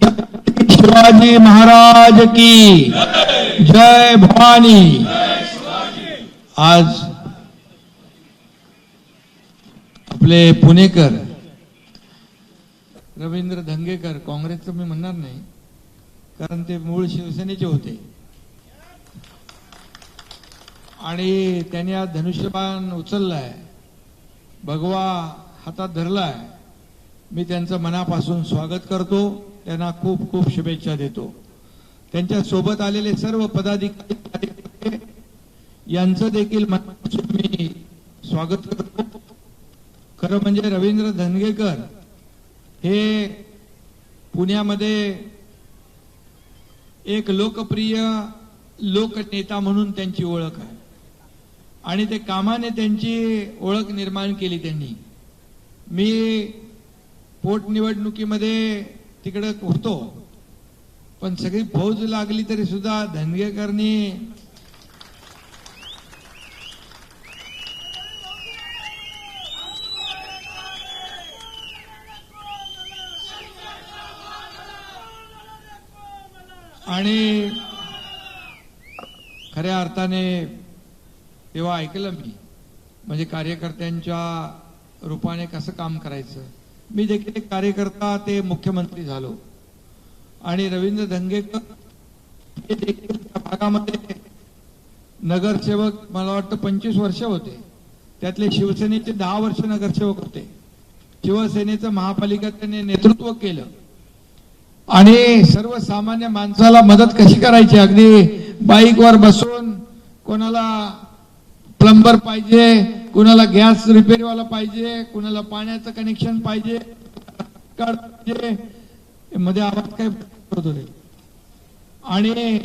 शिवाजी महाराज की जय भवानी। आज आपले पुणेकर रवींद्र धंगेकर, काँग्रेसचं मी म्हणणार नाही कारण ते मूळ शिवसेनेचे होते आणि त्यांनी आज धनुष्यबाण उचललाय, भगवा हातात धरलाय। मी त्यांचं मनापासून स्वागत करतो, त्यांना खूप खूप शुभेच्छा देतो। त्यांच्या सोबत आलेले सर्व पदाधिकारी यांचं देखील मनापासून मी स्वागत करतो। खरं म्हणजे रवींद्र धंगेकर हे पुण्यामध्ये एक लोकप्रिय लोकनेता म्हणून त्यांची ओळख आहे आणि ते कामाने त्यांची ओळख निर्माण केली त्यांनी। मी पोटनिवडणुकीमध्ये तिकडे होतो, पण सगळी फौज लागली तरी सुद्धा धंगेकरनी आणि खऱ्या अर्थाने तेव्हा ऐकलं मी, म्हणजे कार्यकर्त्यांच्या रूपाने कसं काम करायचं। मी देखील एक कार्यकर्ता ते मुख्यमंत्री झालो आणि रवींद्र धंगेकर हे देखील त्या भागामध्ये नगरसेवक मला वाटतं 25 वर्ष होते, त्यातले शिवसेनेचे 10 वर्ष नगरसेवक होते। शिवसेनेचं महापालिका त्यांनी नेतृत्व केलं आणि सर्वसामान्य माणसाला मदत कशी करायची, अगदी बाईकवर बसून कोणाला प्लंबर पाहिजे, कुणाला गॅस रिपेअरवाला पाहिजे, कुणाला पाण्याचं कनेक्शन पाहिजे, मध्ये आवाज काय होतो रे, आणि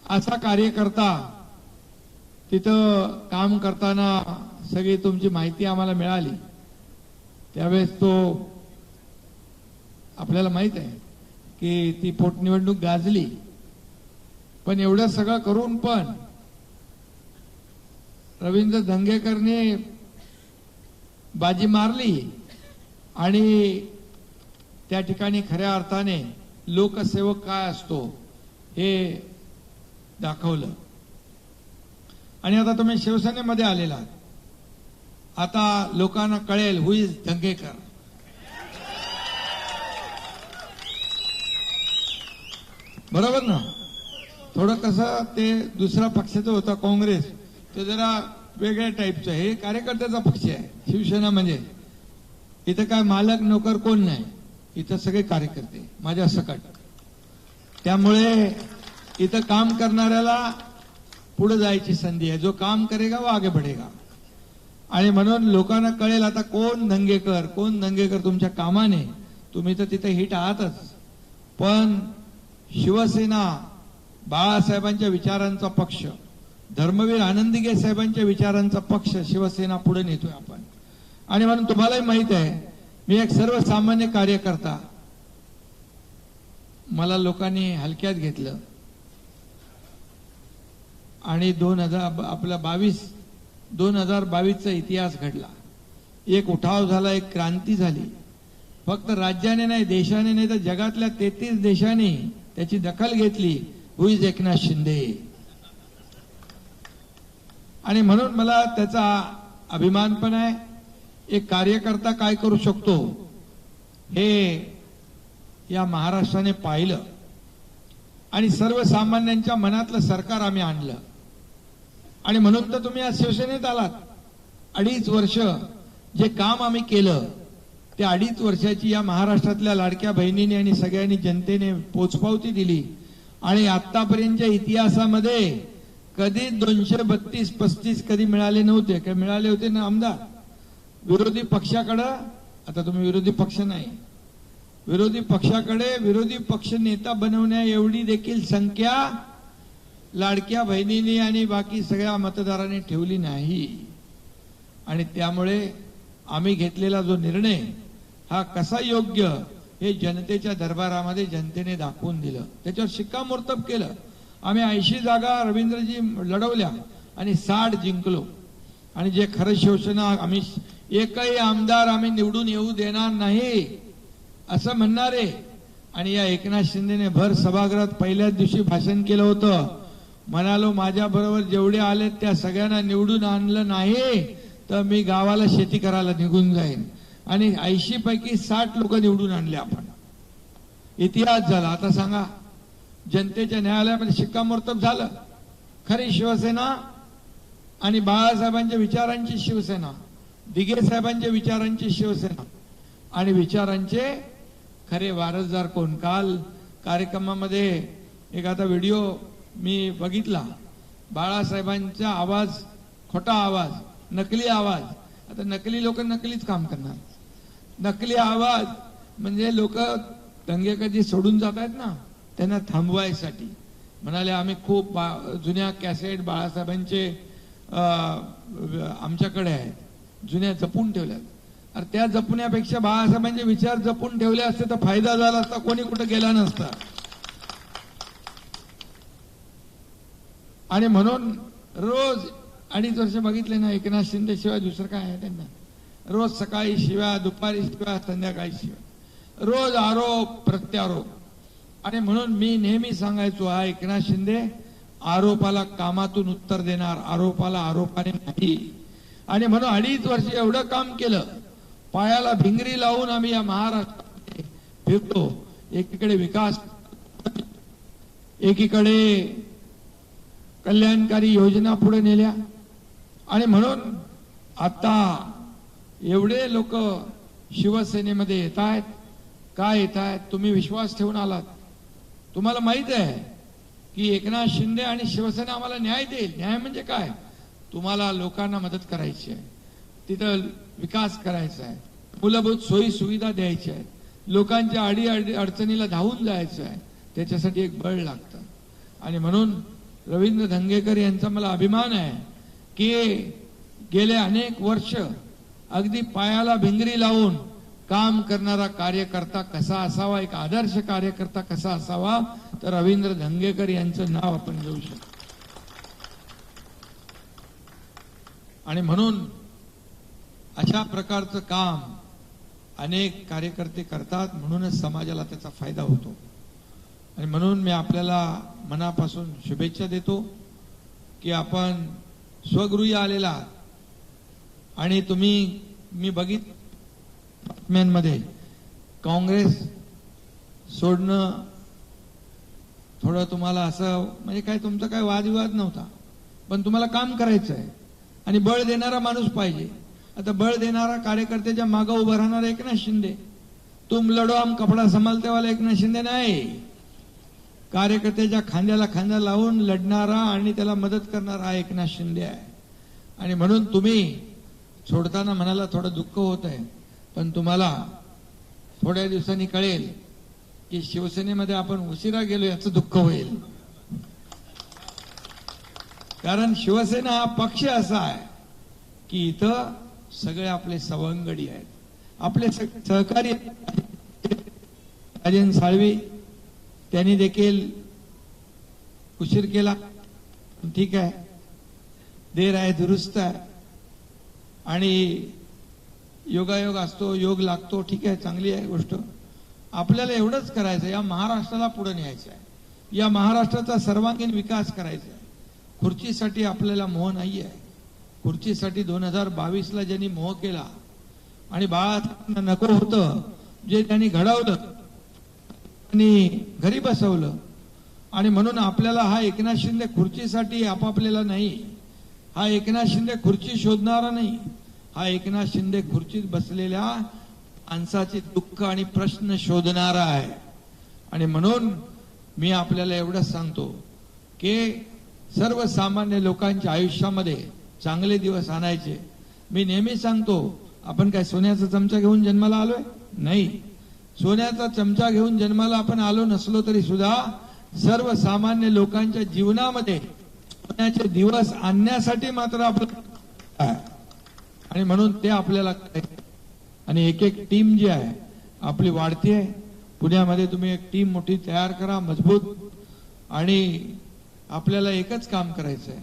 असा कार्यकर्ता तिथं काम करताना सगळी तुमची माहिती आम्हाला मिळाली। त्यावेळेस तो आपल्याला माहित आहे की ती पोटनिवडणूक गाजली, पण एवढं सगळं करून पण रवींद्र धंगेकरने बाजी मारली आणि त्या ठिकाणी खऱ्या अर्थाने लोकसेवक काय असतो हे दाखवलं। आणि आता तुम्ही शिवसेनेमध्ये आलेला, आता लोकांना कळेल हु इज धंगेकर। बरोबर ना? थोडं कसं ते दुसऱ्या पक्षाचं होतं काँग्रेस, ते जरा वेगळ्या टाईपचं, हे कार्यकर्त्याचा पक्ष आहे शिवसेना। म्हणजे इथं काय मालक नोकर कोण नाही, इथं सगळे कार्यकर्ते माझ्या सकट। त्यामुळे इथं काम करणाऱ्याला पुढे जायची संधी आहे, जो काम करेगा वो आगे बढ़ेगा। आणि म्हणून लोकांना कळेल आता कोण धंगेकर, कोण धंगेकर। तुमच्या कामाने तुम्ही तर तिथे हिट आहातच, पण शिवसेना बाळासाहेबांच्या विचारांचा पक्ष, धर्मवीर आनंदीगे साहेबांच्या विचारांचा पक्ष शिवसेना पुढे नेतोय आपण। आणि म्हणून तुम्हालाही माहित आहे मी एक सर्वसामान्य कार्यकर्ता, मला लोकांनी हलक्यात घेतलं आणि 2022चा इतिहास घडला, एक उठाव झाला, एक क्रांती झाली। फक्त राज्याने नाही, देशाने नाही तर जगातल्या 33 देशांनी त्याची दखल घेतली। हु इज एकनाथ शिंदे। आणि म्हणून मला त्याचा अभिमान पण आहे। एक कार्यकर्ता काय करू शकतो हे या महाराष्ट्राने पाहिलं आणि सर्वसामान्यांच्या मनातलं सरकार आम्ही आणलं। आणि म्हणून तर तुम्ही आज शिवसेनेत आलात। 2.5 वर्ष जे काम आम्ही केलं, त्या 2.5 वर्षाची या महाराष्ट्रातल्या लाडक्या बहिणीने आणि सगळ्यांनी जनतेने पोचपावती दिली। आणि आतापर्यंतच्या इतिहासामध्ये कधी 232-35 कधी मिळाले नव्हते, काय मिळाले होते ना आमदार विरोधी पक्षाकडे। आता तुम्ही विरोधी पक्ष नाही, विरोधी पक्षाकडे विरोधी पक्ष नेता बनवण्या एवढी देखील संख्या लाडक्या बहिणींनी आणि बाकी सगळ्या मतदारांनी ठेवली नाही। आणि त्यामुळे आम्ही घेतलेला जो निर्णय हा कसा योग्य हे जनतेच्या दरबारामध्ये जनतेने दाखवून दिलं, त्याच्यावर शिक्कामोर्तब केलं। आम्ही 80 जागा रवींद्रजी लढवल्या आणि 60 जिंकलो। आणि जे खरं शिवसेना, आम्ही एकही आमदार आम्ही निवडून येऊ देणार नाही असं म्हणणारे आणि या एकनाथ शिंदेने भर सभागृहात पहिल्याच दिवशी भाषण केलं होतं. म्हणालो माझ्या बरोबर जेवढे आलेत त्या सगळ्यांना निवडून आणलं नाही तर मी गावाला शेती करायला निघून जाईन. आणि 80 पैकी 60 लोक निवडून आणले आपण. इतिहास झाला. आता सांगा, जनतेच्या न्यायालयामध्ये शिक्कामोर्तब झालं. खरी शिवसेना आणि बाळासाहेबांच्या विचारांची शिवसेना, दिघे साहेबांच्या विचारांची शिवसेना आणि विचारांचे खरे वारसदार कोण. काल कार्यक्रमामध्ये एक आता व्हिडिओ मी बघितला. बाळासाहेबांचा आवाज, खोटा आवाज, नकली आवाज. आता नकली लोक नकलीच काम करणार. नकली आवाज म्हणजे लोक दंगे कधी सोडून जात आहेत ना, त्यांना थांबवायसाठी म्हणाले आम्ही खूप जुन्या कॅसेट बाळासाहेबांचे आमच्याकडे आहेत, जुन्या जपून ठेवल्यात. अरे त्या जपण्यापेक्षा बाळासाहेबांचे विचार जपून ठेवले असते तर फायदा झाला असता, कोणी कुठं गेला नसता. आणि म्हणून रोज 2.5 वर्ष बघितले ना, एकनाथ शिंदे शिवाय दुसरं काय आहे त्यांना. रोज सकाळी शिव्या, दुपारी शिव्या, संध्याकाळी शिव्या, रोज आरोप प्रत्यारोप. आणि म्हणून मी नेहमी सांगायचो, हा एकनाथ शिंदे आरोपाला कामातून उत्तर देणार, आरोपाला आरोपाने नाही. आणि म्हणून 2.5 वर्ष एवढं काम केलं, पायाला भिंगरी लावून आम्ही या महाराष्ट्रात फिरतो. एकीकडे विकास, एकीकडे कल्याणकारी योजना पुढे नेल्या. आणि म्हणून आता एवढे लोक शिवसेनेमध्ये येत आहेत. काय येत आहेत? तुम्ही विश्वास ठेवून आलात. तुम्हाला माहित आहे की एकनाथ शिंदे आणि शिवसेना आम्हाला न्याय देईल. न्याय म्हणजे काय? तुम्हाला लोकांना मदत करायची आहे, तिथं विकास करायचा आहे, मूलभूत सोयी सुविधा द्यायच्या आहेत, लोकांच्या अडचणीला धावून जायचं आहे. त्याच्यासाठी एक बळ लागतं. आणि म्हणून रवींद्र धंगेकर यांचा मला अभिमान आहे की गेले अनेक वर्ष अगदी पायाला भिंगरी लावून काम करणारा कार्यकर्ता कसा असावा, एक आदर्श कार्यकर्ता कसा असावा, तर रवींद्र धंगेकर यांचं नाव आपण घेऊ शकतो. आणि म्हणून अशा प्रकारचं काम अनेक कार्यकर्ते करतात, म्हणूनच समाजाला त्याचा फायदा होतो. आणि म्हणून मी आपल्याला मनापासून शुभेच्छा देतो की आपण स्वगृही आलेला. आणि तुम्ही, मी बातम्यांमध्ये काँग्रेस सोडणं थोडं तुम्हाला असं म्हणजे काय, तुमचा काय वादविवाद नव्हता, पण तुम्हाला काम करायचं आहे आणि बळ देणारा माणूस पाहिजे. आता बळ देणारा कार्यकर्त्याच्या मागे उभं राहणारा एकनाथ शिंदे. तुम लढो हम कपडा संभालते वाला एकनाथ शिंदे नाही. कार्यकर्त्याच्या खांद्याला खांदा लावून लढणारा आणि त्याला मदत करणारा हा एकनाथ शिंदे आहे. आणि म्हणून तुम्ही सोडताना मनाला थोडं दुःख होत आहे, पण तुम्हाला थोड्या दिवसांनी कळेल की शिवसेनेमध्ये आपण उशिरा गेलो याचं दुःख होईल. कारण शिवसेना हा पक्ष असा आहे की इथं सगळे आपले सवंगडी आहेत, आपले सहकारी. राजन साळवी त्यांनी देखील उशीर केला, ठीक आहे, देर आहे दुरुस्त आहे. आणि योगायोग असतो, योग लागतो, ठीक आहे, चांगली आहे गोष्ट. आपल्याला एवढंच करायचं, या महाराष्ट्राला पुढे न्यायचं आहे, या महाराष्ट्राचा सर्वांगीण विकास करायचा आहे. खुर्चीसाठी आपल्याला मोह नाही आहे. खुर्चीसाठी 2022ला ज्यांनी मोह केला आणि बाळासाहेबांना नको होतं जे त्यांनी घडवलं आणि घरी बसवलं. आणि म्हणून आपल्याला हा एकनाथ शिंदे खुर्चीसाठी आपापलेला नाही, हा एकनाथ शिंदे खुर्ची शोधणारा नाही, हा एकनाथ शिंदे खुर्चीत बसलेल्या माणसाचे दुःख आणि प्रश्न शोधणारा आहे. आणि म्हणून मी आपल्याला एवढंच सांगतो की सर्वसामान्य लोकांच्या आयुष्यामध्ये चांगले दिवस आणायचे. मी नेहमी सांगतो, आपण काय सोन्याचा चमचा घेऊन जन्माला आलोय? नाही. सोन्याचा चमचा घेऊन जन्माला आपण आलो नसलो तरी सुद्धा सर्वसामान्य लोकांच्या जीवनामध्ये सोन्याचे दिवस आणण्यासाठी मात्र आपलं. आणि म्हणून ते आपल्याला करायचं. आणि एक एक टीम जी आहे आपली वाढतीये. पुण्यामध्ये तुम्ही एक टीम मोठी तयार करा, मजबूत. आणि आपल्याला एकच काम करायचं आहे,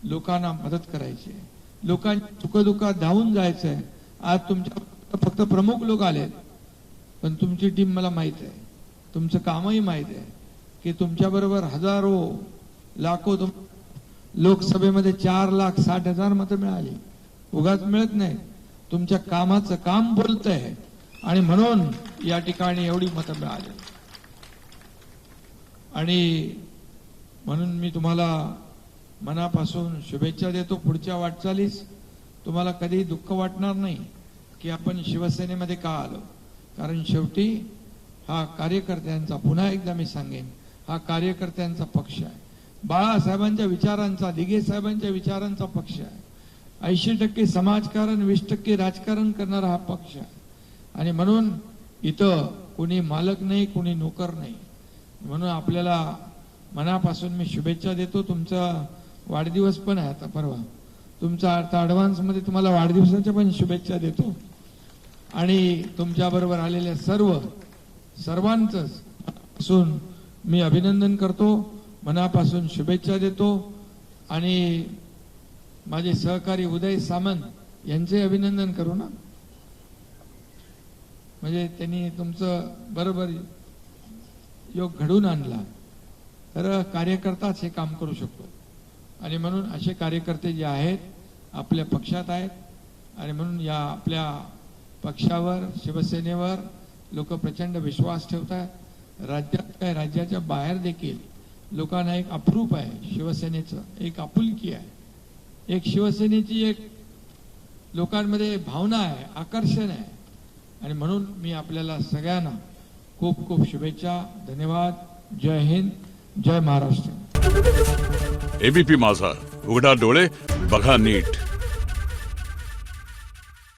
लोकांना मदत करायची आहे, लोकांच्या सुखदुःखात धावून जायचं आहे. आज तुमच्या फक्त प्रमुख लोक आलेत, पण तुमची टीम मला माहित आहे, तुमचं कामही माहित आहे की तुमच्याबरोबर हजारो लाखो लोकसभेमध्ये 4,60,000 मतं मिळाली. उगाच मिळत नाही. तुमच्या कामाचं काम बोलतंय आणि म्हणून या ठिकाणी एवढी मतं मिळाली. आणि म्हणून मी तुम्हाला मनापासून शुभेच्छा देतो. पुढच्या वाटचालीस तुम्हाला कधी दुःख वाटणार नाही की आपण शिवसेनेमध्ये का आलो. कारण शेवटी हा कार्यकर्त्यांचा, पुन्हा एकदा मी सांगेन, हा कार्यकर्त्यांचा पक्ष आहे. बाळासाहेबांच्या विचारांचा, दिघे साहेबांच्या विचारांचा पक्ष आहे. 80% समाजकारण, 20% राजकारण करणारा हा पक्ष आहे. आणि म्हणून इथं कोणी मालक नाही, कोणी नोकर नाही. म्हणून आपल्याला मनापासून मी शुभेच्छा देतो. तुमचा वाढदिवस पण आहे आता परवा. तुमचा आता ऍडव्हान्स मध्ये तुम्हाला वाढदिवसाच्या पण शुभेच्छा देतो. आणि तुमच्या बरोबर आलेल्या सर्वांचं मी अभिनंदन करतो, मनापासून शुभेच्छा देतो. आणि माझे सहकारी उदय सामंत यांचे अभिनंदन करू ना. म्हणजे त्यांनी तुमचं बरोबर योग घडून आणला. तर कार्यकर्ताच हे काम करू शकतो. आणि म्हणून असे कार्यकर्ते जे आहेत आपल्या पक्षात आहेत. आणि म्हणून या आपल्या पक्षावर, शिवसेनेवर लोक प्रचंड विश्वास ठेवतात. राज्यात काय, राज्याच्या बाहेर देखील लोकांना एक अप्रूप आहे शिवसेनेचं, एक आपुलकी आहे, एक शिवसेनेची एक लोकांमध्ये भावना आहे, आकर्षण आहे. आणि म्हणून मी आपल्याला सगळ्यांना खूप खूप शुभेच्छा. धन्यवाद. जय हिंद, जय महाराष्ट्र. एबीपी माझा, उघडा डोळे बघा नीट.